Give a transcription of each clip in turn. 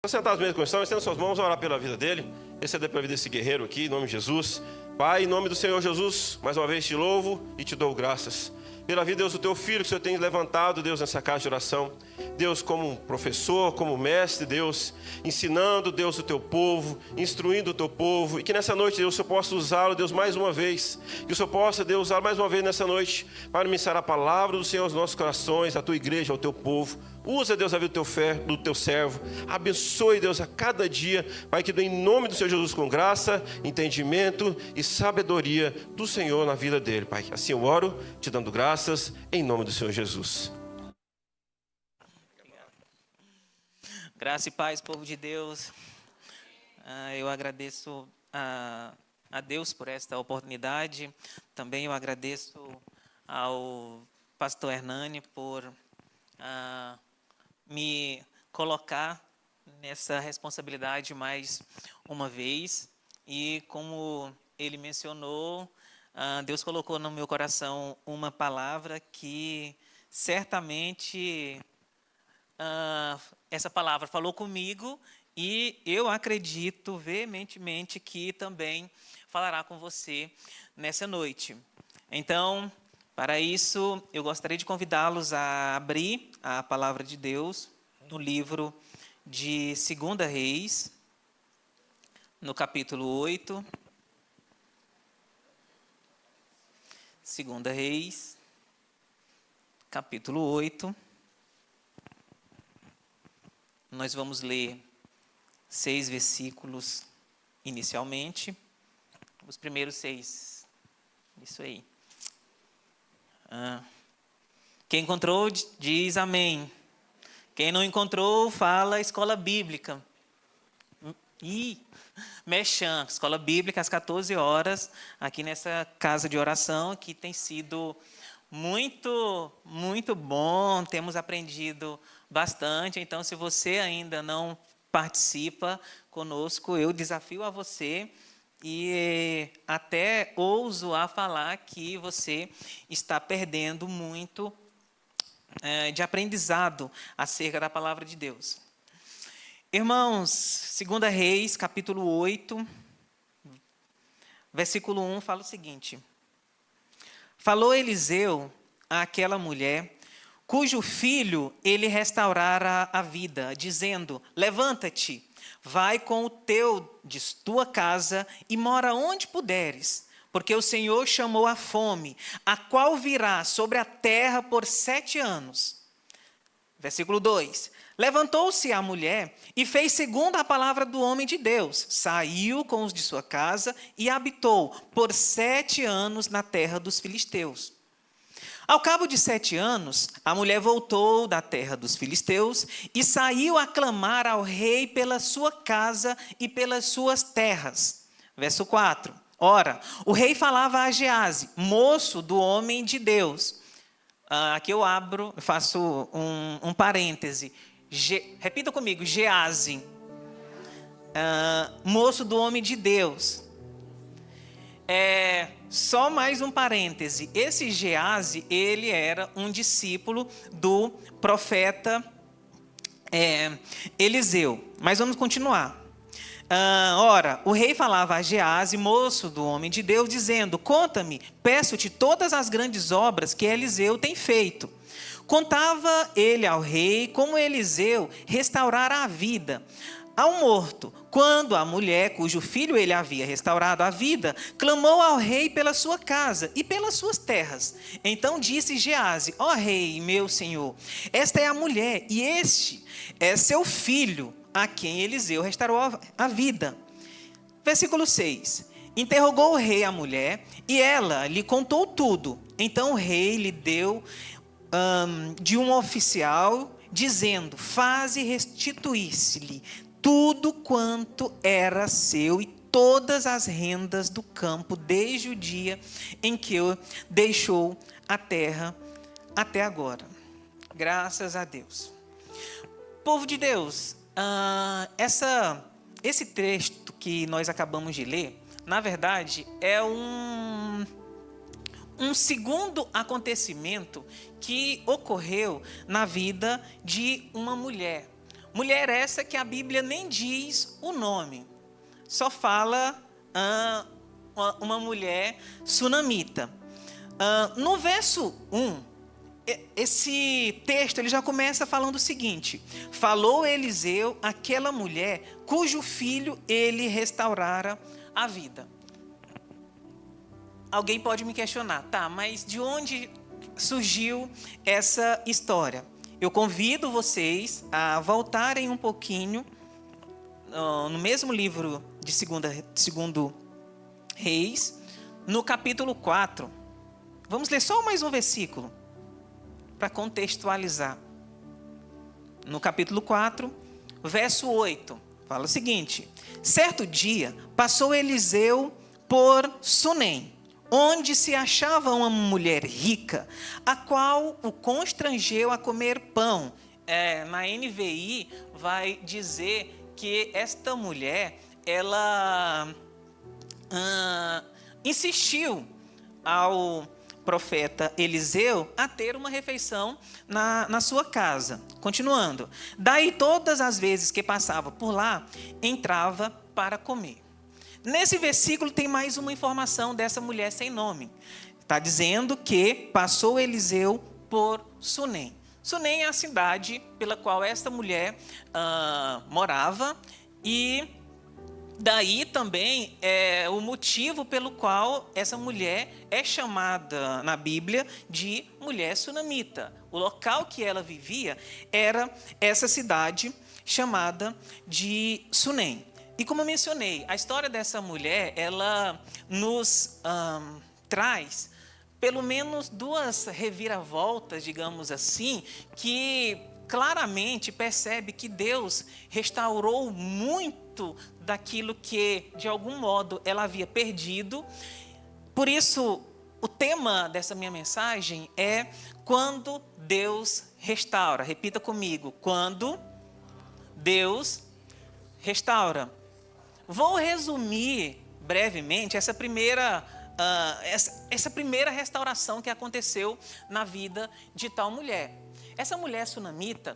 Sentados mesmo com estão, estendo suas mãos, orar pela vida dele, receder pela vida desse guerreiro aqui, em nome de Jesus. Pai, em nome do Senhor Jesus, mais uma vez te louvo e te dou graças pela vida, Deus, do teu filho que o Senhor tem levantado, Deus, nessa casa de oração. Deus, como professor, como mestre, Deus, ensinando, Deus, o teu povo, instruindo o teu povo. E que nessa noite, Deus, o Senhor possa usá-lo, Deus, mais uma vez. Que o Senhor possa, Deus, usá-lo mais uma vez nessa noite para ministrar a palavra do Senhor aos nossos corações, à tua igreja, ao teu povo. Usa, Deus, a vida do teu servo. Abençoe, Deus, a cada dia. Pai, que em nome do Senhor Jesus, com graça, entendimento e sabedoria do Senhor na vida dele, Pai. Assim eu oro, te dando graças, em nome do Senhor Jesus. Graça e paz, povo de Deus. Eu agradeço a Deus por esta oportunidade. Também eu agradeço ao pastor Hernani por me colocar nessa responsabilidade mais uma vez. E como ele mencionou, Deus colocou no meu coração uma palavra que certamente essa palavra falou comigo e eu acredito veementemente que também falará com você nessa noite. Então, para isso, eu gostaria de convidá-los a abrir a palavra de Deus no livro de 2 Reis, no capítulo 8. 2 Reis, capítulo 8. Nós vamos ler 6 versículos inicialmente. Os primeiros 6. Isso aí. Quem encontrou, diz amém. Quem não encontrou, fala escola bíblica. Mechan, escola bíblica às 14 horas, aqui nessa casa de oração, que tem sido muito, muito bom. Temos aprendido bastante. Então, se você ainda não participa conosco, eu desafio a você e até ouso a falar que você está perdendo muito de aprendizado acerca da palavra de Deus. Irmãos, 2 Reis, capítulo 8, versículo 1, fala o seguinte: falou Eliseu àquela mulher, cujo filho ele restaurara a vida, dizendo: levanta-te, vai com tua casa e mora onde puderes, porque o Senhor chamou a fome, a qual virá sobre a terra por 7 anos. Versículo 2. Levantou-se a mulher e fez segundo a palavra do homem de Deus. Saiu com os de sua casa e habitou por 7 anos na terra dos filisteus. Ao cabo de 7 anos, a mulher voltou da terra dos filisteus e saiu a clamar ao rei pela sua casa e pelas suas terras. Verso 4. Ora, o rei falava a Geazi, moço do homem de Deus. Aqui eu faço um parêntese. Repita comigo, Geazi, moço do homem de Deus. Só mais um parêntese. Esse Geazi, ele era um discípulo do profeta Eliseu. Mas vamos continuar. Ora, o rei falava a Geazi, moço do homem de Deus, dizendo: conta-me, peço-te todas as grandes obras que Eliseu tem feito. Contava ele ao rei como Eliseu restaurara a vida ao morto, quando a mulher, cujo filho ele havia restaurado a vida, clamou ao rei pela sua casa e pelas suas terras. Então disse Geazi: ó rei, meu senhor, esta é a mulher, e este é seu filho, a quem Eliseu restaurou a vida. Versículo 6. Interrogou o rei a mulher, e ela lhe contou tudo. Então o rei lhe deu de um oficial, dizendo: faze restituir-se-lhe tudo quanto era seu e todas as rendas do campo, desde o dia em que deixou a terra até agora. Graças a Deus. Povo de Deus, esse texto que nós acabamos de ler, na verdade, é um segundo acontecimento que ocorreu na vida de uma mulher Mulher essa que a Bíblia nem diz o nome. Só fala uma mulher sunamita. No verso 1, esse texto ele já começa falando o seguinte: falou Eliseu àquela mulher cujo filho ele restaurara a vida. Alguém pode me questionar, tá, mas de onde surgiu essa história? Eu convido vocês a voltarem um pouquinho no mesmo livro de segundo Reis, no capítulo 4. Vamos ler só mais um versículo para contextualizar. No capítulo 4, verso 8, fala o seguinte: certo dia passou Eliseu por Sunem, onde se achava uma mulher rica, a qual o constrangeu a comer pão. Na NVI vai dizer que esta mulher, ela insistiu ao profeta Eliseu a ter uma refeição na sua casa. Continuando. Daí todas as vezes que passava por lá, entrava para comer. Nesse versículo tem mais uma informação dessa mulher sem nome. Está dizendo que passou Eliseu por Sunem. Sunem é a cidade pela qual esta mulher morava, e daí também é o motivo pelo qual essa mulher é chamada na Bíblia de mulher sunamita. O local que ela vivia era essa cidade chamada de Sunem. E como eu mencionei, a história dessa mulher, ela nos traz pelo menos duas reviravoltas, digamos assim, que claramente percebe que Deus restaurou muito daquilo que, de algum modo, ela havia perdido. Por isso, o tema dessa minha mensagem é quando Deus restaura. Repita comigo: quando Deus restaura. Vou resumir brevemente essa primeira restauração que aconteceu na vida de tal mulher. Essa mulher sunamita,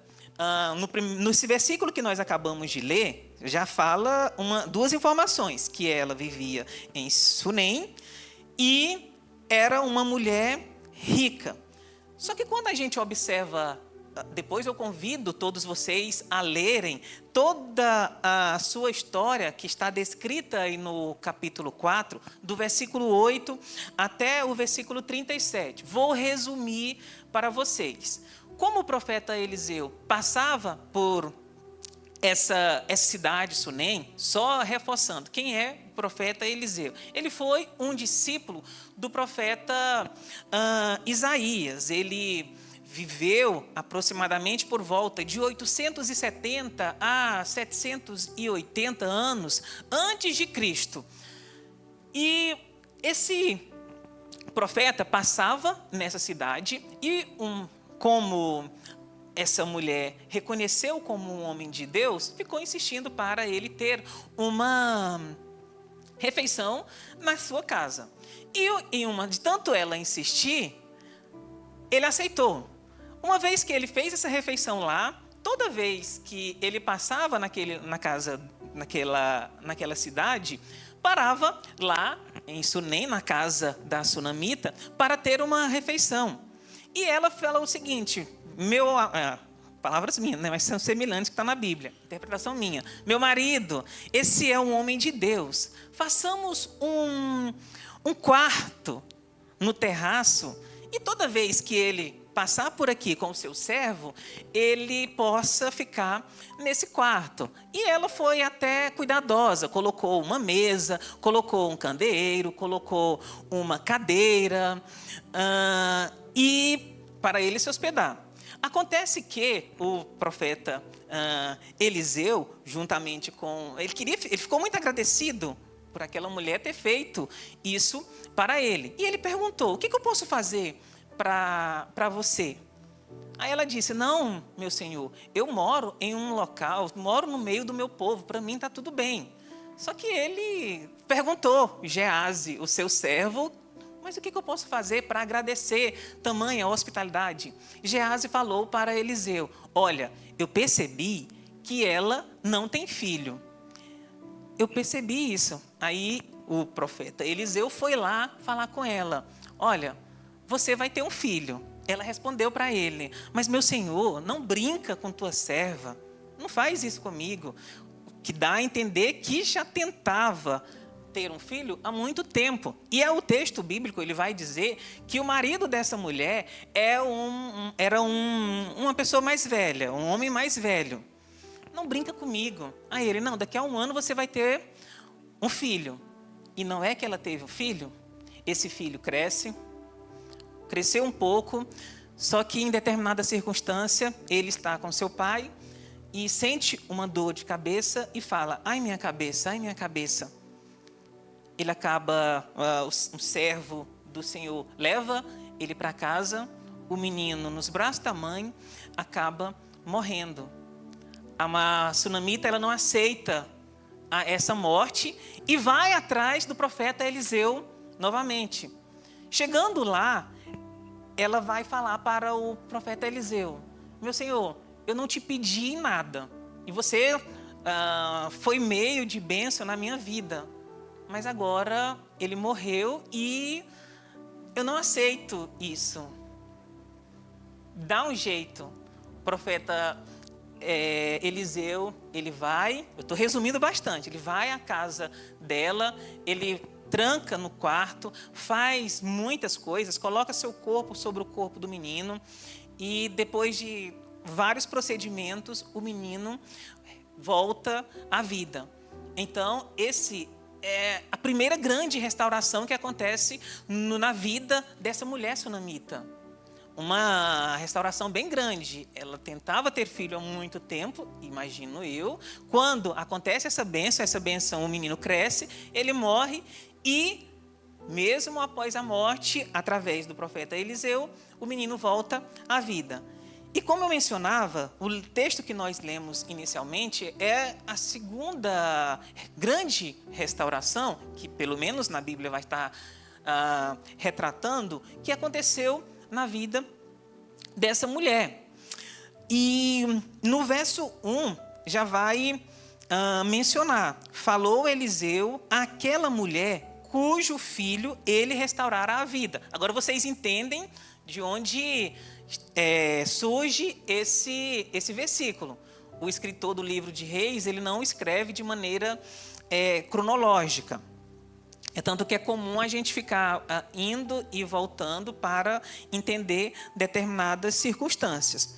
nesse versículo que nós acabamos de ler, já fala duas informações: que ela vivia em Sunem e era uma mulher rica. Só que quando a gente observa, depois eu convido todos vocês a lerem toda a sua história, que está descrita aí no capítulo 4, do versículo 8 até o versículo 37. Vou resumir para vocês. Como o profeta Eliseu passava por essa cidade, Sunem, só reforçando, quem é o profeta Eliseu? Ele foi um discípulo do profeta Isaías. Ele viveu aproximadamente por volta de 870 a 780 anos antes de Cristo. E esse profeta passava nessa cidade e como essa mulher reconheceu como um homem de Deus, ficou insistindo para ele ter uma refeição na sua casa. E de tanto ela insistir, ele aceitou. Uma vez que ele fez essa refeição lá, toda vez que ele passava naquela cidade, parava lá em Sunem, na casa da sunamita, para ter uma refeição. E ela falou o seguinte, palavras minhas, né, mas são semelhantes que está na Bíblia, interpretação minha: meu marido, esse é um homem de Deus, façamos um quarto no terraço, e toda vez que ele passar por aqui com o seu servo, ele possa ficar nesse quarto. E ela foi até cuidadosa, colocou uma mesa, colocou um candeeiro, colocou uma cadeira, e para ele se hospedar. Acontece que o profeta Eliseu, juntamente com... Ele ficou muito agradecido por aquela mulher ter feito isso para ele. E ele perguntou: o que eu posso fazer para você? Aí ela disse: não, meu senhor, eu moro em um local, moro no meio do meu povo, para mim está tudo bem. Só que ele perguntou, Geazi, o seu servo: mas o que eu posso fazer para agradecer tamanha hospitalidade? Geazi falou para Eliseu: olha, eu percebi que ela não tem filho. Eu percebi isso. Aí o profeta Eliseu foi lá falar com ela. Olha, você vai ter um filho. Ela respondeu para ele, mas meu senhor, não brinca com tua serva. Não faz isso comigo. Que dá a entender que já tentava ter um filho há muito tempo. E o texto bíblico, ele vai dizer que o marido dessa mulher era uma pessoa mais velha, um homem mais velho. Não brinca comigo. Aí ele, não, daqui a 1 ano você vai ter um filho. E não é que ela teve um filho? Esse filho cresceu um pouco, só que em determinada circunstância, ele está com seu pai e sente uma dor de cabeça e fala, ai minha cabeça, ai minha cabeça. Ele acaba, um servo do Senhor leva ele para casa, o menino nos braços da mãe acaba morrendo. A sunamita, ela não aceita essa morte e vai atrás do profeta Eliseu novamente. Chegando lá, ela vai falar para o profeta Eliseu, meu senhor, eu não te pedi nada e você foi meio de bênção na minha vida, mas agora ele morreu e eu não aceito isso. Dá um jeito. O profeta Eliseu, ele vai, eu estou resumindo bastante, ele vai à casa dela, ele tranca no quarto, faz muitas coisas, coloca seu corpo sobre o corpo do menino e depois de vários procedimentos, o menino volta à vida. Então, esse é a primeira grande restauração que acontece na vida dessa mulher sunamita. Uma restauração bem grande. Ela tentava ter filho há muito tempo, imagino eu. Quando acontece essa bênção, o menino cresce, ele morre e, mesmo após a morte, através do profeta Eliseu, o menino volta à vida. E como eu mencionava, o texto que nós lemos inicialmente é a segunda grande restauração, que pelo menos na Bíblia vai estar retratando, que aconteceu na vida dessa mulher. E no verso 1 já vai mencionar, falou Eliseu àquela mulher cujo filho ele restaurara a vida. Agora vocês entendem de onde surge esse versículo. O escritor do livro de Reis, ele não escreve de maneira cronológica. É tanto que é comum a gente ficar indo e voltando para entender determinadas circunstâncias.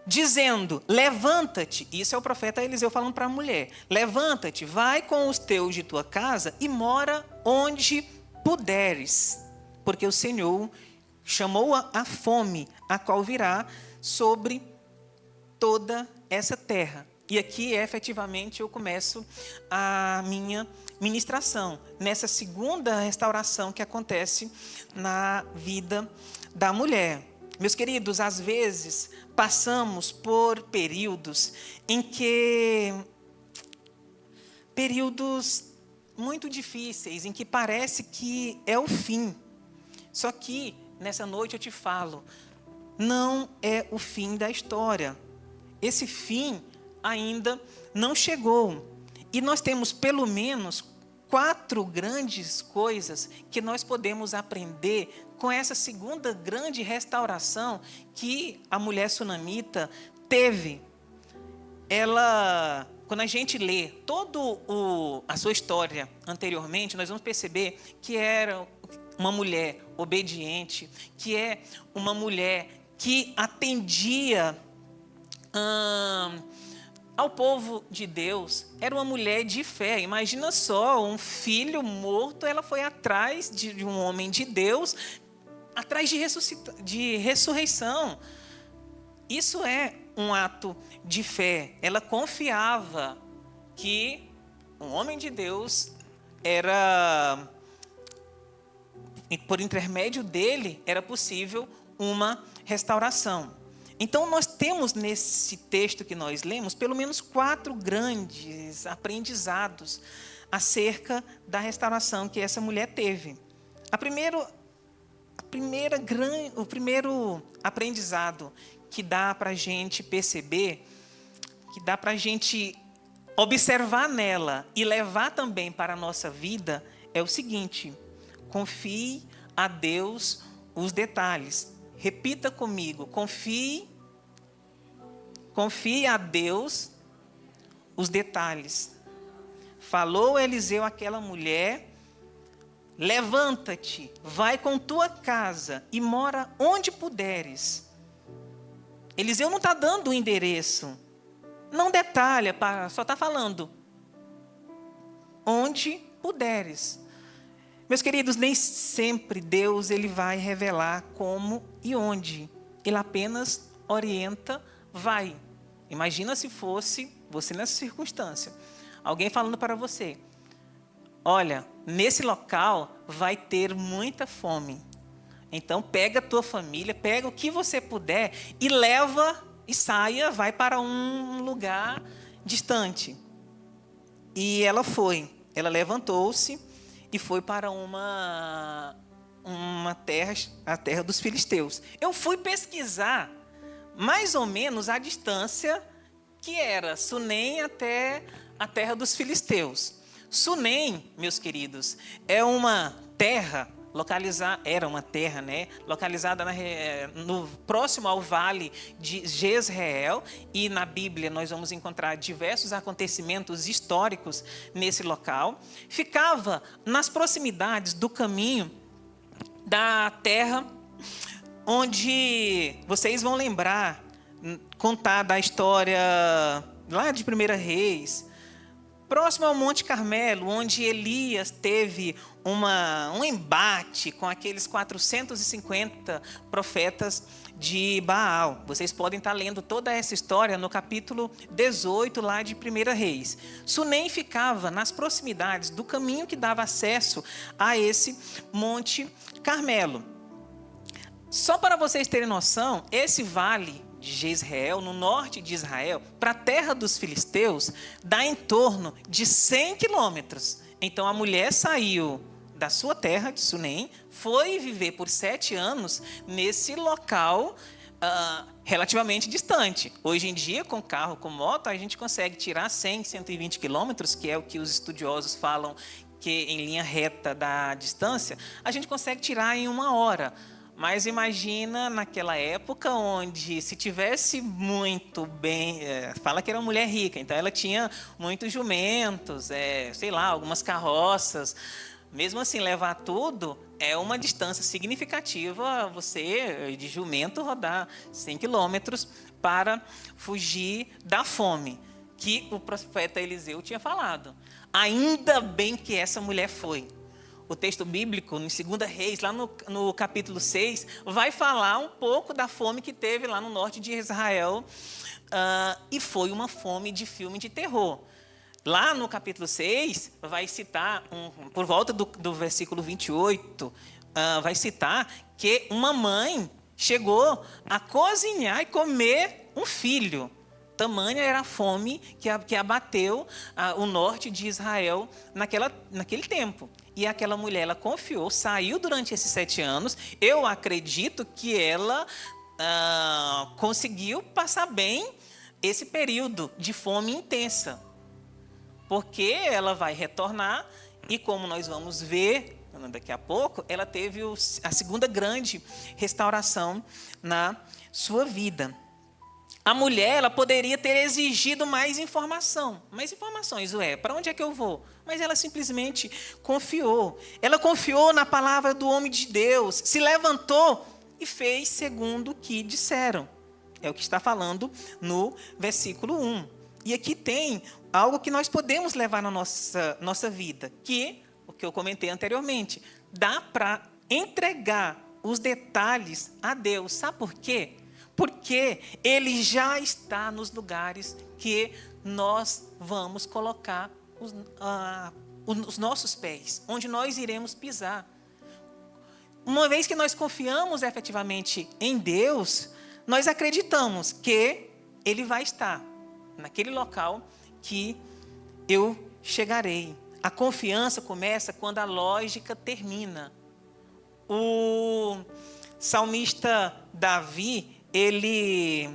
Dizendo, levanta-te, isso é o profeta Eliseu falando para a mulher, levanta-te, vai com os teus de tua casa e mora onde puderes, porque o Senhor chamou a fome, a qual virá sobre toda essa terra. E aqui, efetivamente, eu começo a minha ministração, nessa segunda restauração que acontece na vida da mulher. Meus queridos, às vezes, passamos por períodos muito difíceis, em que parece que é o fim. Só que, nessa noite eu te falo, não é o fim da história. Esse fim ainda não chegou. E nós temos pelo menos 4 grandes coisas que nós podemos aprender com essa segunda grande restauração que a mulher sunamita teve. Ela, quando a gente lê toda a sua história anteriormente, nós vamos perceber que era uma mulher obediente, que é uma mulher que atendia ao povo de Deus, era uma mulher de fé. Imagina só, um filho morto, ela foi atrás de um homem de Deus, atrás de ressurreição. Isso é um ato de fé. Ela confiava que um homem de Deus por intermédio dele, era possível uma restauração. Então, nós temos nesse texto que nós lemos, pelo menos 4 grandes aprendizados acerca da restauração que essa mulher teve. O primeiro aprendizado que dá para a gente perceber, que dá para a gente observar nela e levar também para a nossa vida, é o seguinte: confie a Deus os detalhes. Repita comigo: confie a Deus os detalhes. Falou Eliseu àquela mulher: levanta-te, vai com tua casa e mora onde puderes. Eliseu não está dando o endereço, não detalha, só está falando onde puderes. Meus queridos, nem sempre Deus ele vai revelar como e onde. Ele apenas orienta, vai. Imagina se fosse você nessa circunstância. Alguém falando para você: olha, nesse local vai ter muita fome. Então pega a tua família, pega o que você puder e leva e saia, vai para um lugar distante. E ela foi. Ela levantou-se e foi para uma terra, a terra dos filisteus. Eu fui pesquisar mais ou menos a distância que era Sunem até a terra dos filisteus. Sunem, meus queridos, é uma terra localizada no próximo ao vale de Jezreel, e na Bíblia nós vamos encontrar diversos acontecimentos históricos nesse local. Ficava nas proximidades do caminho da terra onde vocês vão lembrar, contar da história lá de 1 Reis, próximo ao Monte Carmelo, onde Elias teve um embate com aqueles 450 profetas de Baal. Vocês podem estar lendo toda essa história no capítulo 18, lá de 1 Reis. Sunem ficava nas proximidades do caminho que dava acesso a esse Monte Carmelo. Só para vocês terem noção, esse vale de Jezreel, no norte de Israel, para a terra dos filisteus, dá em torno de 100 quilômetros. Então a mulher saiu da sua terra, de Sunem, foi viver por 7 anos nesse local relativamente distante. Hoje em dia, com carro, com moto, a gente consegue tirar 100, 120 quilômetros, que é o que os estudiosos falam que em linha reta da distância, a gente consegue tirar em 1 hora. Mas imagina naquela época onde, se tivesse muito bem... fala que era uma mulher rica, então ela tinha muitos jumentos, algumas carroças. Mesmo assim, levar tudo é uma distância significativa, você, de jumento, rodar 100 quilômetros para fugir da fome, que o profeta Eliseu tinha falado. Ainda bem que essa mulher foi. O texto bíblico, em 2 Reis, lá no capítulo 6, vai falar um pouco da fome que teve lá no norte de Israel. E foi uma fome de filme de terror. Lá no capítulo 6, vai citar, por volta do versículo 28, vai citar que uma mãe chegou a cozinhar e comer um filho. Tamanha era a fome que abateu o norte de Israel naquele tempo. E aquela mulher, ela confiou, saiu durante esses 7 anos. Eu acredito que ela conseguiu passar bem esse período de fome intensa. Porque ela vai retornar e, como nós vamos ver daqui a pouco, ela teve a segunda grande restauração na sua vida. A mulher, ela poderia ter exigido mais informação. Mais informações, para onde é que eu vou? Mas ela simplesmente confiou. Ela confiou na palavra do homem de Deus, se levantou e fez segundo o que disseram. É o que está falando no versículo 1. E aqui tem algo que nós podemos levar na nossa vida, o que eu comentei anteriormente, dá para entregar os detalhes a Deus. Sabe por quê? Porque Ele já está nos lugares que nós vamos colocar os nossos pés, onde nós iremos pisar. Uma vez que nós confiamos efetivamente em Deus, nós acreditamos que Ele vai estar naquele local que eu chegarei. A confiança começa quando a lógica termina. O salmista Davi, ele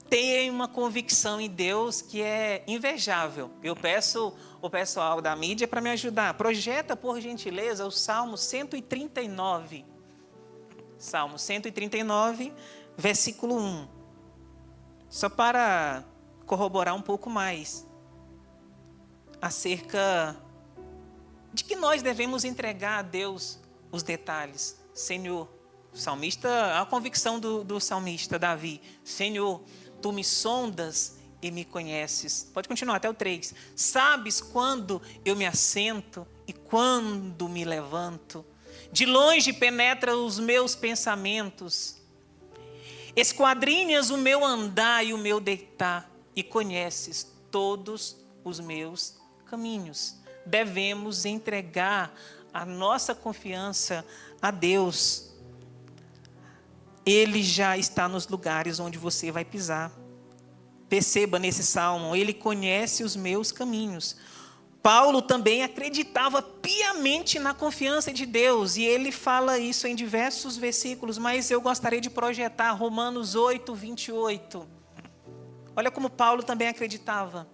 tem uma convicção em Deus que é invejável. Eu peço o pessoal da mídia para me ajudar. Projeta, por gentileza, o Salmo 139. Salmo 139, versículo 1. Só para corroborar um pouco mais acerca de que nós devemos entregar a Deus os detalhes. Senhor, o salmista, a convicção do salmista Davi: Senhor, tu me sondas e me conheces. Pode continuar até o 3. Sabes quando eu me assento e quando me levanto. De longe penetra os meus pensamentos. Esquadrinhas o meu andar e o meu deitar e conheces todos os meus caminhos. Devemos entregar a nossa confiança a Deus. Ele já está nos lugares onde você vai pisar. Perceba nesse salmo, ele conhece os meus caminhos. Paulo também acreditava piamente na confiança de Deus, e ele fala isso em diversos versículos, mas eu gostaria de projetar Romanos 8, 28. Olha como Paulo também acreditava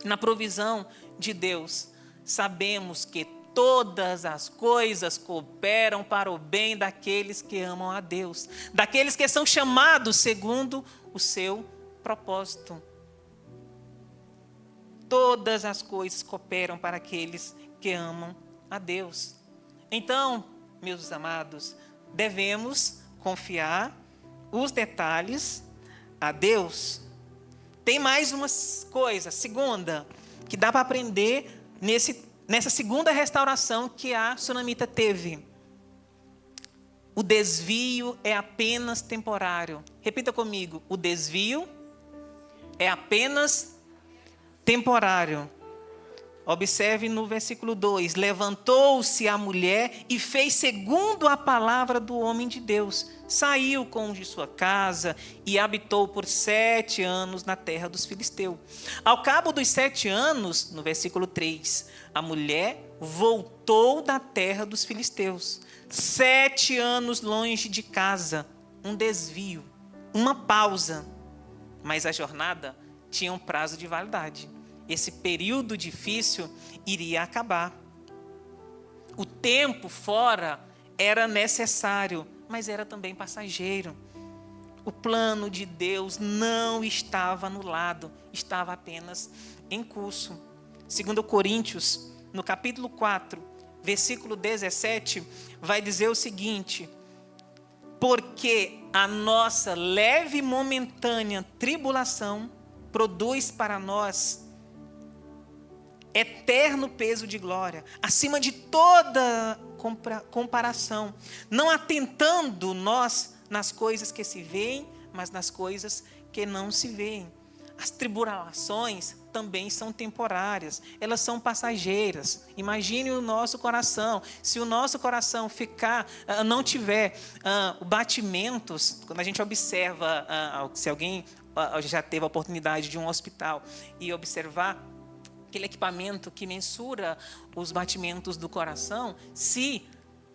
na provisão de Deus. Sabemos que todas as coisas cooperam para o bem daqueles que amam a Deus, daqueles que são chamados segundo o seu propósito. Todas as coisas cooperam para aqueles que amam a Deus. Então, meus amados, devemos confiar os detalhes a Deus. Tem mais uma coisa, segunda, que dá para aprender nessa segunda restauração que a sunamita teve. O desvio é apenas temporário. Repita comigo: o desvio é apenas temporário. Observe no versículo 2: levantou-se a mulher e fez segundo a palavra do homem de Deus. Saiu com de sua casa e habitou por 7 anos na terra dos filisteus. Ao cabo dos 7 anos, no versículo 3, a mulher voltou da terra dos filisteus. 7 anos longe de casa, um desvio, uma pausa. Mas a jornada tinha um prazo de validade. Esse período difícil iria acabar. O tempo fora era necessário, mas era também passageiro. O plano de Deus não estava anulado, estava apenas em curso. 2 Coríntios, no capítulo 4, versículo 17, vai dizer o seguinte: porque a nossa leve e momentânea tribulação produz para nós eterno peso de glória, acima de toda comparação, não atentando nós nas coisas que se veem, mas nas coisas que não se veem. As tribulações também são temporárias, elas são passageiras. Imagine o nosso coração, se o nosso coração não tiver batimentos, quando a gente observa, se alguém já teve a oportunidade de um hospital e observar aquele equipamento que mensura os batimentos do coração, se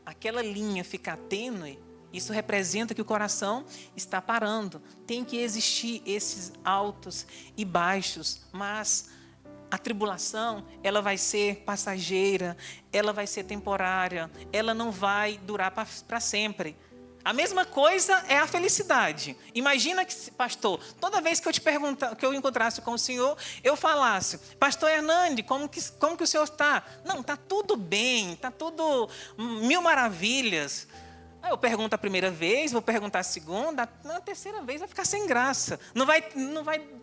aquela linha ficar tênue, isso representa que o coração está parando. Tem que existir esses altos e baixos, mas a tribulação, ela vai ser passageira, ela vai ser temporária, ela não vai durar para sempre. A mesma coisa é a felicidade. Imagina que, pastor, toda vez que eu te perguntar, que eu encontrasse com o senhor, eu falasse: pastor Hernande, como que o senhor está? Não, está tudo bem, está tudo mil maravilhas. Aí eu pergunto a primeira vez, vou perguntar a segunda, na terceira vez vai ficar sem graça. Não vai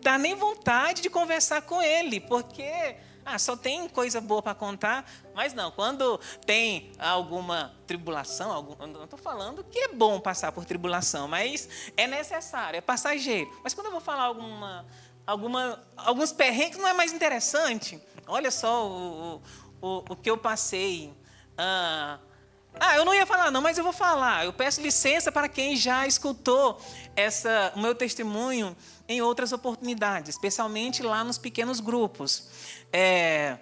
dar nem vontade de conversar com ele, porque só tem coisa boa para contar. Mas não, quando tem alguma tribulação, eu não estou falando que é bom passar por tribulação, mas é necessário, é passageiro. Mas quando eu vou falar alguns perrengues, não é mais interessante? Olha só o que eu passei. Eu não ia falar não, mas eu vou falar. Eu peço licença para quem já escutou o meu testemunho em outras oportunidades, especialmente lá nos pequenos grupos.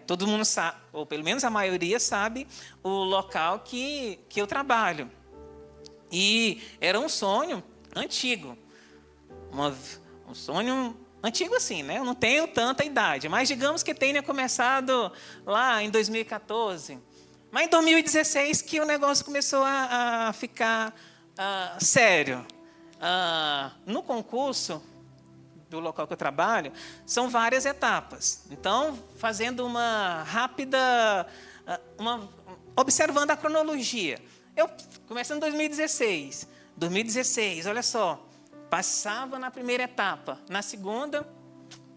Todo mundo sabe, ou pelo menos a maioria sabe, o local que eu trabalho. E era um sonho antigo. um sonho antigo assim, né? Eu não tenho tanta idade, mas digamos que tenha começado lá em 2014. Mas em 2016 que o negócio começou a ficar sério. No concurso do local que eu trabalho, são várias etapas. Então, fazendo uma rápida... observando a cronologia. Eu comecei em 2016. 2016, olha só. Passava na primeira etapa. Na segunda,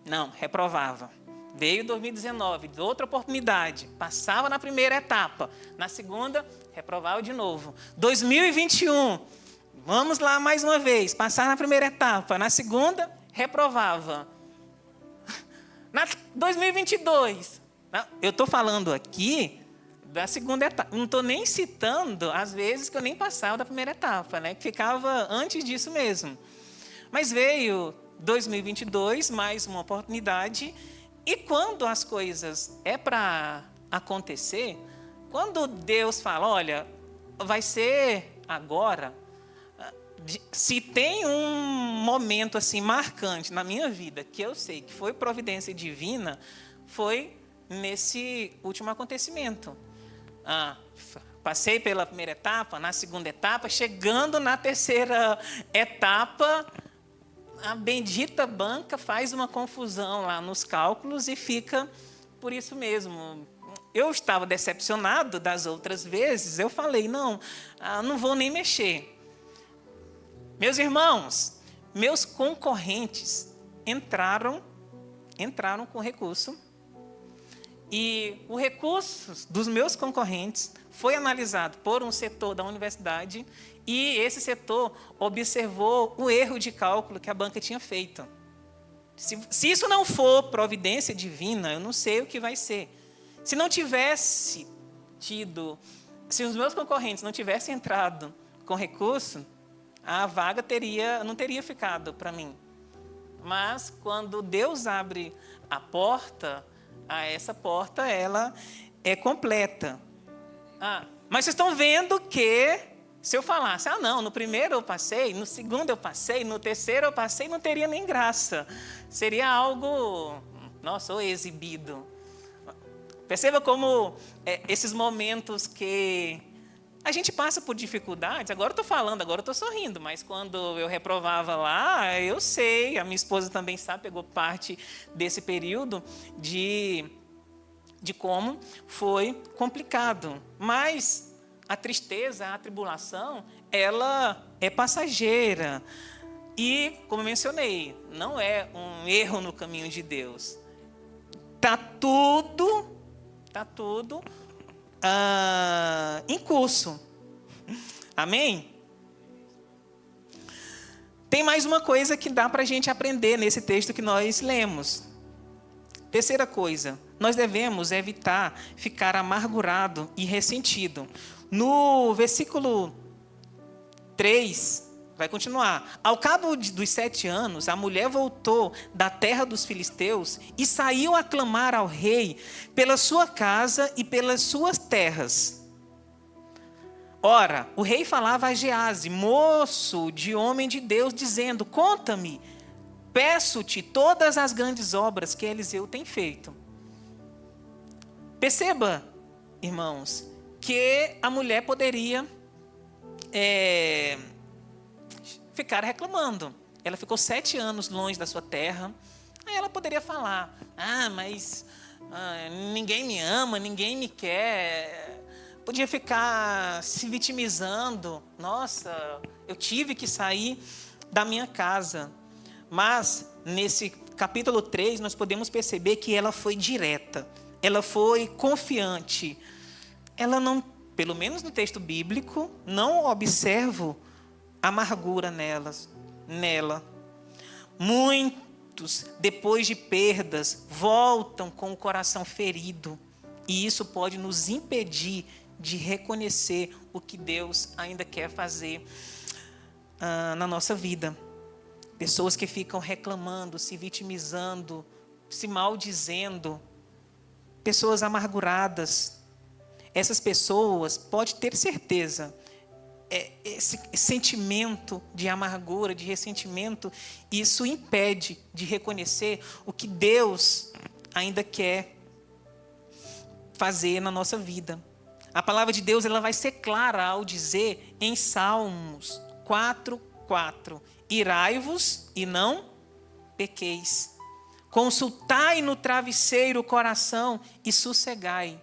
não, reprovava. Veio 2019, outra oportunidade. Passava na primeira etapa. Na segunda, reprovava de novo. 2021, vamos lá mais uma vez. Passar na primeira etapa. Na segunda, reprovava. Na 2022, eu estou falando aqui da segunda etapa. Não estou nem citando as vezes que eu nem passava da primeira etapa, né? Que ficava antes disso mesmo. Mas veio 2022, mais uma oportunidade. E quando as coisas é para acontecer, quando Deus fala, olha, vai ser agora, se tem um momento assim marcante na minha vida, que eu sei que foi providência divina, foi nesse último acontecimento. Passei pela primeira etapa, na segunda etapa, chegando na terceira etapa, a bendita banca faz uma confusão lá nos cálculos e fica por isso mesmo. Eu estava decepcionado das outras vezes, eu falei, não vou nem mexer. Meus irmãos, meus concorrentes entraram com recurso, e o recurso dos meus concorrentes foi analisado por um setor da universidade, e esse setor observou o erro de cálculo que a banca tinha feito. Se isso não for providência divina, eu não sei o que vai ser. Se não tivesse se os meus concorrentes não tivessem entrado com recurso, a vaga não teria ficado para mim. Mas quando Deus abre a porta, essa porta ela é completa. Mas vocês estão vendo que se eu falasse, não, no primeiro eu passei, no segundo eu passei, no terceiro eu passei, não teria nem graça. Seria algo, ou exibido. Perceba como esses momentos que a gente passa por dificuldades. Agora eu estou falando, agora eu estou sorrindo, mas quando eu reprovava lá, eu sei, a minha esposa também sabe, pegou parte desse período de como foi complicado. Mas a tristeza, a tribulação, ela é passageira. E, como eu mencionei, não é um erro no caminho de Deus. Está tudo em curso. Amém? Tem mais uma coisa que dá para a gente aprender nesse texto que nós lemos. Terceira coisa, nós devemos evitar ficar amargurado e ressentido. No versículo 3, vai continuar. Ao cabo dos 7 anos, a mulher voltou da terra dos filisteus e saiu a clamar ao rei pela sua casa e pelas suas terras. Ora, o rei falava a Geazi, moço de homem de Deus, dizendo, conta-me, peço-te todas as grandes obras que Eliseu tem feito. Perceba, irmãos, que a mulher poderia ficar reclamando. Ela ficou 7 anos longe da sua terra. Aí ela poderia falar, mas ninguém me ama, ninguém me quer. Podia ficar se vitimizando. Nossa, eu tive que sair da minha casa. Mas, nesse capítulo 3, nós podemos perceber que ela foi direta. Ela foi confiante. Ela não, pelo menos no texto bíblico, não observo amargura nela. Muitos, depois de perdas, voltam com o coração ferido. E isso pode nos impedir de reconhecer o que Deus ainda quer fazer na nossa vida. Pessoas que ficam reclamando, se vitimizando, se maldizendo. Pessoas amarguradas. Essas pessoas, pode ter certeza, esse sentimento de amargura, de ressentimento, isso impede de reconhecer o que Deus ainda quer fazer na nossa vida. A palavra de Deus, ela vai ser clara ao dizer em Salmos 4:4: irai-vos e não pequeis. Consultai no travesseiro o coração e sossegai.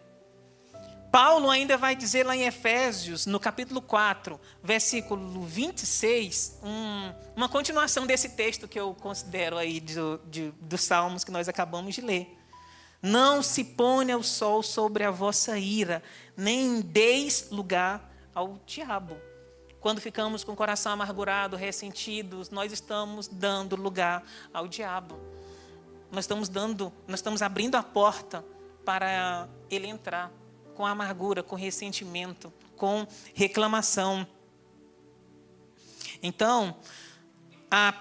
Paulo ainda vai dizer lá em Efésios, no capítulo 4, versículo 26, uma continuação desse texto que eu considero aí dos Salmos que nós acabamos de ler. Não se ponha o sol sobre a vossa ira, nem deis lugar ao diabo. Quando ficamos com o coração amargurado, ressentidos, nós estamos dando lugar ao diabo. Nós estamos abrindo a porta para ele entrar com amargura, com ressentimento, com reclamação. Então, a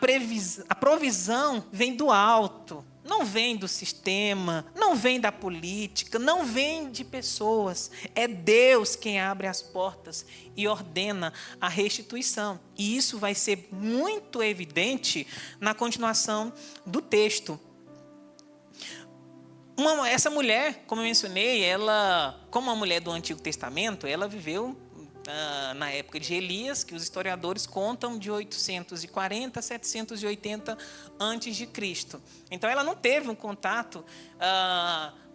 provisão vem do alto, não vem do sistema, não vem da política, não vem de pessoas. É Deus quem abre as portas e ordena a restituição. E isso vai ser muito evidente na continuação do texto. Essa mulher, como eu mencionei, ela, como uma mulher do Antigo Testamento, ela viveu na época de Elias, que os historiadores contam de 840 a 780 antes de Cristo. Então, ela não teve um contato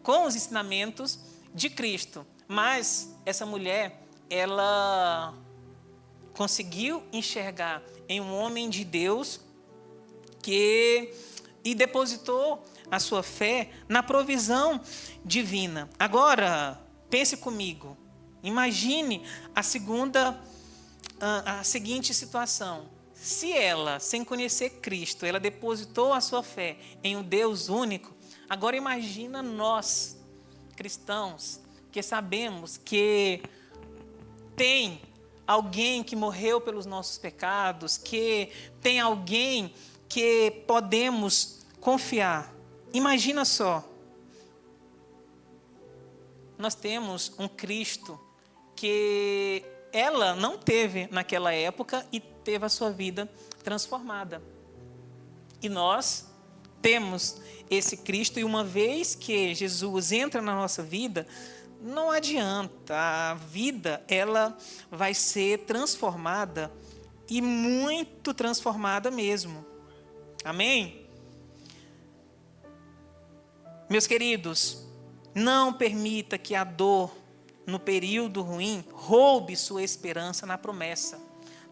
com os ensinamentos de Cristo. Mas essa mulher, ela conseguiu enxergar em um homem de Deus e depositou a sua fé na provisão divina. Agora, pense comigo. Imagine a seguinte situação. Se ela, sem conhecer Cristo, ela depositou a sua fé em um Deus único, agora imagina nós, cristãos, que sabemos que tem alguém que morreu pelos nossos pecados, que tem alguém que podemos confiar. Imagina só, nós temos um Cristo que ela não teve naquela época e teve a sua vida transformada. E nós temos esse Cristo, e uma vez que Jesus entra na nossa vida, não adianta, a vida ela vai ser transformada, e muito transformada mesmo. Amém? Meus queridos, não permita que a dor no período ruim roube sua esperança na promessa.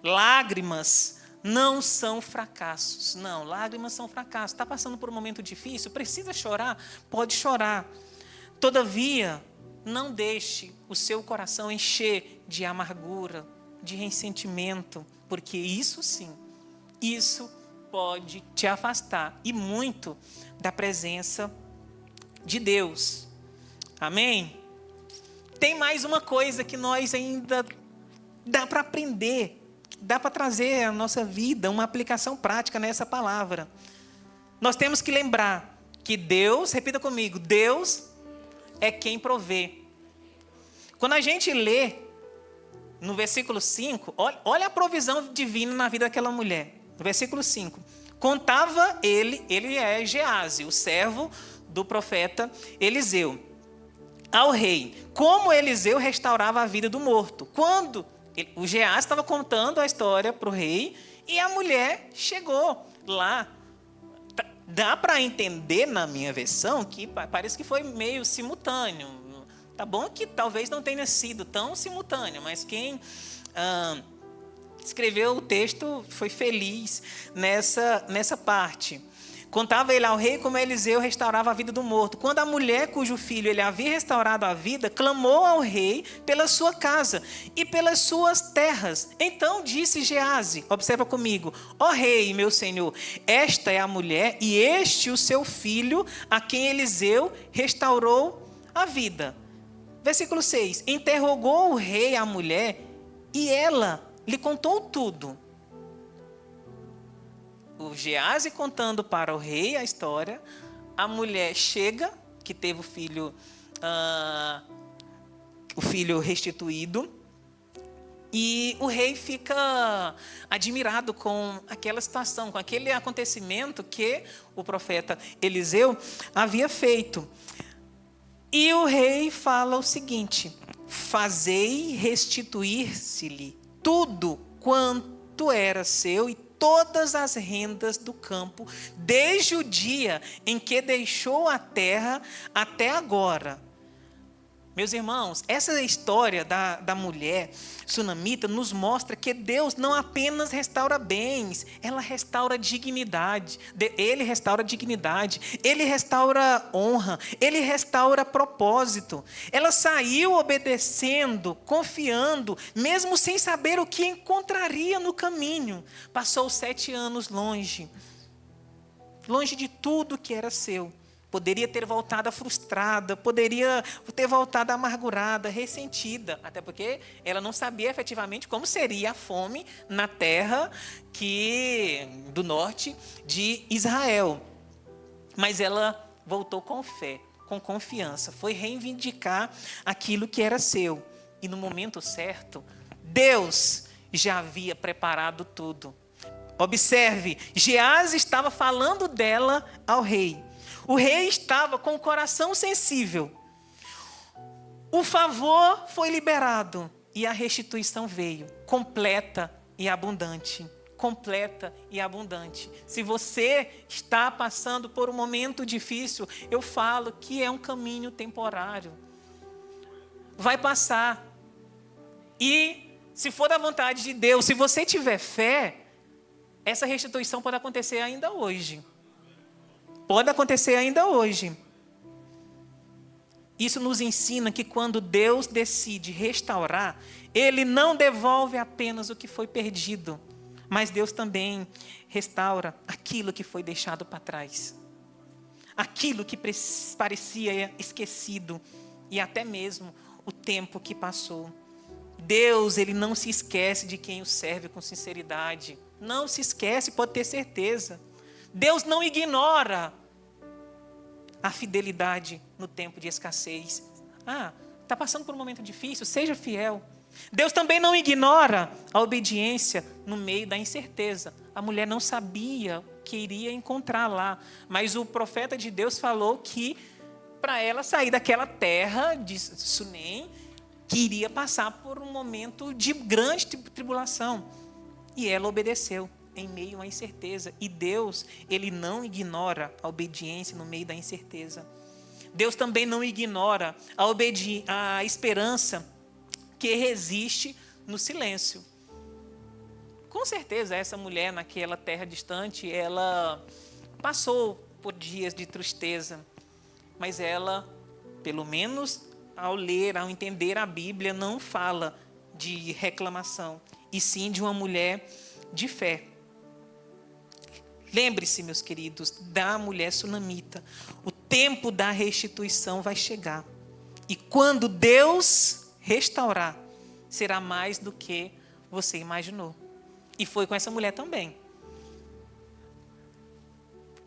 Lágrimas não são fracassos. Não, lágrimas são fracassos. Está passando por um momento difícil? Precisa chorar? Pode chorar. Todavia, não deixe o seu coração encher de amargura, de ressentimento, porque isso sim, isso pode te afastar e muito da presença de Deus. Amém? Tem mais uma coisa que nós ainda dá para aprender, dá para trazer à nossa vida uma aplicação prática nessa palavra. Nós temos que lembrar que Deus, repita comigo, Deus é quem provê. Quando a gente lê no versículo 5, olha a provisão divina na vida daquela mulher. No versículo 5, contava ele é Geazi, o servo do profeta Eliseu, ao rei, como Eliseu restaurava a vida do morto. Quando o Geazi estava contando a história para o rei, e a mulher chegou lá. Dá para entender na minha versão que parece que foi meio simultâneo. Tá bom que talvez não tenha sido tão simultâneo, mas quem escreveu o texto foi feliz nessa parte. Contava ele ao rei como Eliseu restaurava a vida do morto. Quando a mulher cujo filho ele havia restaurado a vida, clamou ao rei pela sua casa e pelas suas terras. Então disse Geazi, observa comigo, ó rei, meu senhor, esta é a mulher e este o seu filho a quem Eliseu restaurou a vida. Versículo 6, interrogou o rei a mulher e ela lhe contou tudo. O Geazi contando para o rei a história, a mulher chega, que teve o filho restituído, E o rei fica admirado com aquela situação, com aquele acontecimento que o profeta Eliseu havia feito. E o rei fala o seguinte: fazei restituir-se-lhe tudo quanto era seu e todas as rendas do campo, desde o dia em que deixou a terra até agora. Meus irmãos, essa história da mulher sunamita nos mostra que Deus não apenas restaura bens, ela restaura dignidade. Ele restaura dignidade, Ele restaura honra, Ele restaura propósito. Ela saiu obedecendo, confiando, mesmo sem saber o que encontraria no caminho. Passou 7 anos longe de tudo que era seu. Poderia ter voltado frustrada, poderia ter voltado amargurada, ressentida, até porque ela não sabia efetivamente como seria a fome na terra do norte de Israel. Mas ela voltou com fé, com confiança, foi reivindicar aquilo que era seu. E no momento certo, Deus já havia preparado tudo. Observe, Geazi estava falando dela ao rei. O rei estava com o coração sensível. O favor foi liberado e a restituição veio, completa e abundante. Completa e abundante. Se você está passando por um momento difícil, eu falo que é um caminho temporário. Vai passar. E, se for da vontade de Deus, se você tiver fé, essa restituição pode acontecer ainda hoje. Pode acontecer ainda hoje. Isso nos ensina que quando Deus decide restaurar, Ele não devolve apenas o que foi perdido, mas Deus também restaura aquilo que foi deixado para trás. Aquilo que parecia esquecido e até mesmo o tempo que passou. Deus, Ele não se esquece de quem o serve com sinceridade. Não se esquece, pode ter certeza. Deus não ignora a fidelidade no tempo de escassez. Está passando por um momento difícil, seja fiel. Deus também não ignora a obediência no meio da incerteza. A mulher não sabia o que iria encontrar lá, mas o profeta de Deus falou que para ela sair daquela terra de Sunem, que iria passar por um momento de grande tribulação. E ela obedeceu em meio à incerteza. E Deus, Ele não ignora a obediência no meio da incerteza. Deus também não ignora a esperança que resiste no silêncio. Com certeza, essa mulher naquela terra distante, ela passou por dias de tristeza. Mas ela, pelo menos ao ler, ao entender a Bíblia, não fala de reclamação, e sim de uma mulher de fé. Lembre-se, meus queridos, da mulher sunamita. O tempo da restituição vai chegar. E quando Deus restaurar, será mais do que você imaginou. E foi com essa mulher também.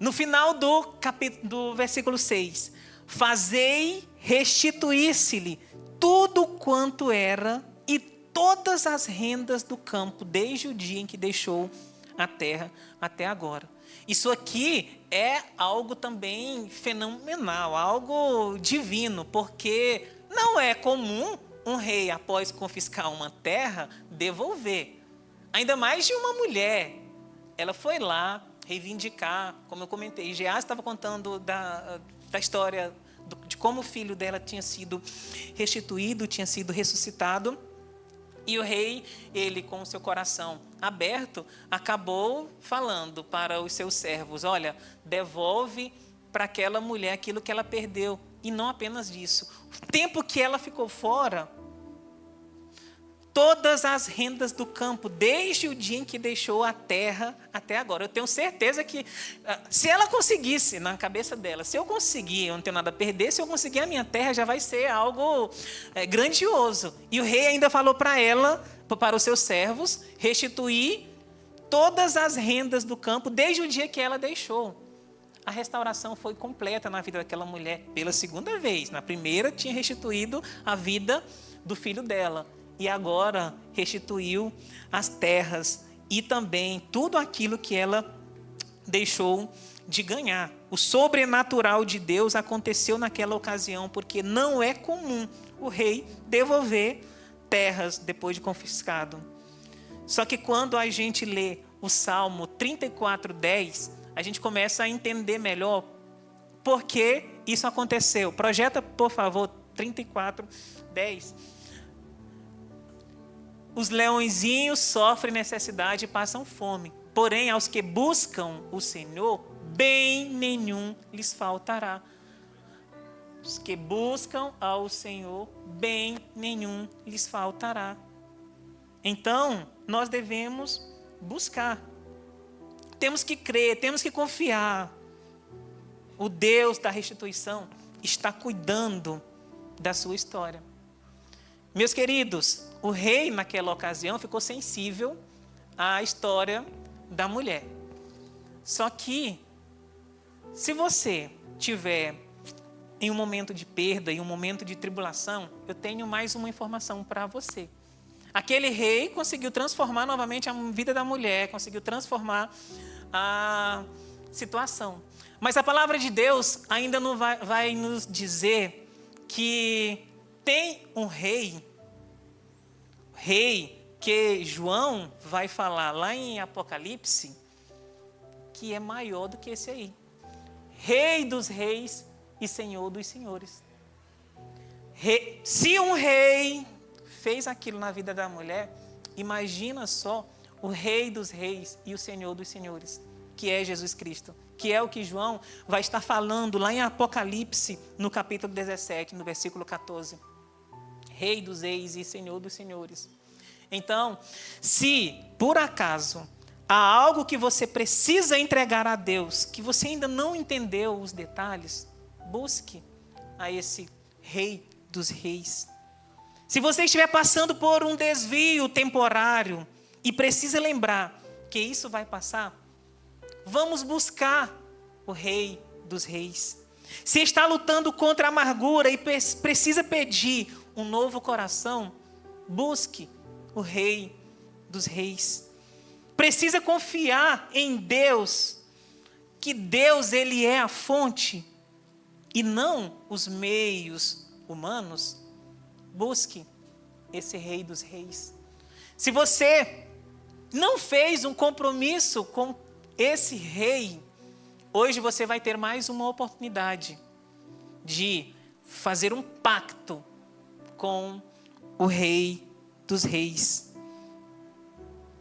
No final do versículo 6. Fazei restituir-se-lhe tudo quanto era e todas as rendas do campo, desde o dia em que deixou a terra até agora. Isso aqui é algo também fenomenal, algo divino, porque não é comum um rei, após confiscar uma terra, devolver. Ainda mais de uma mulher. Ela foi lá reivindicar, como eu comentei, Geazi estava contando da história de como o filho dela tinha sido restituído, tinha sido ressuscitado. E o rei, ele com o seu coração aberto, acabou falando para os seus servos: olha, devolve para aquela mulher aquilo que ela perdeu. E não apenas isso, o tempo que ela ficou fora, todas as rendas do campo, desde o dia em que deixou a terra até agora. Eu tenho certeza que, se ela conseguisse, na cabeça dela, se eu conseguir, eu não tenho nada a perder, se eu conseguir a minha terra, já vai ser algo grandioso. E o rei ainda falou para ela, para os seus servos, restituir todas as rendas do campo, desde o dia que ela deixou. A restauração foi completa na vida daquela mulher pela segunda vez. Na primeira, tinha restituído a vida do filho dela. e agora restituiu as terras e também tudo aquilo que ela deixou de ganhar. O sobrenatural de Deus aconteceu naquela ocasião, porque não é comum o rei devolver terras depois de confiscado. Só que quando a gente lê o Salmo 34:10, a gente começa a entender melhor por que isso aconteceu. Projeta, por favor, 34:10. Os leõezinhos sofrem necessidade e passam fome. Porém, aos que buscam o Senhor, bem nenhum lhes faltará. Os que buscam ao Senhor, bem nenhum lhes faltará. Então, nós devemos buscar. Temos que crer, temos que confiar. O Deus da restituição está cuidando da sua história. Meus queridos, o rei naquela ocasião ficou sensível à história da mulher. Só que, se você tiver em um momento de perda, em um momento de tribulação, eu tenho mais uma informação para você. Aquele rei conseguiu transformar novamente a vida da mulher, conseguiu transformar a situação. Mas a palavra de Deus ainda não vai nos dizer que tem um rei que João vai falar lá em Apocalipse, que é maior do que esse aí. Rei dos reis e Senhor dos senhores. Se um rei fez aquilo na vida da mulher, imagina só o Rei dos reis e o Senhor dos senhores, que é Jesus Cristo, que é o que João vai estar falando lá em Apocalipse, no capítulo 17, no versículo 14. Rei dos reis e Senhor dos senhores. Então, se por acaso há algo que você precisa entregar a Deus, que você ainda não entendeu os detalhes, busque a esse Rei dos reis. Se você estiver passando por um desvio temporário e precisa lembrar que isso vai passar, vamos buscar o Rei dos reis. Se está lutando contra a amargura e precisa pedir um novo coração, busque o Rei dos reis. Precisa confiar em Deus, que Deus ele é a fonte e não os meios humanos. Busque esse Rei dos reis. Se você não fez um compromisso com esse rei, hoje você vai ter mais uma oportunidade de fazer um pacto com o Rei dos reis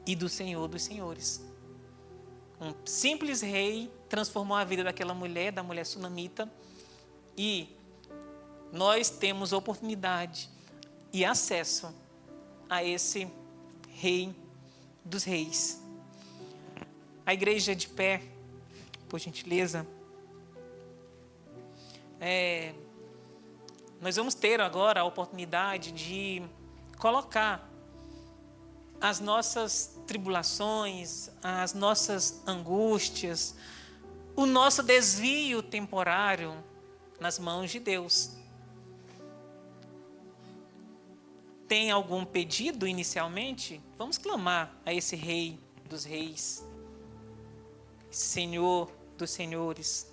e do Senhor dos senhores. Um simples rei transformou a vida daquela mulher, da mulher sunamita, e nós temos oportunidade e acesso a esse Rei dos reis. A igreja de pé, por gentileza. Nós vamos ter agora a oportunidade de colocar as nossas tribulações, as nossas angústias, o nosso desvio temporário nas mãos de Deus. Tem algum pedido inicialmente? Vamos clamar a esse Rei dos reis, Senhor dos senhores.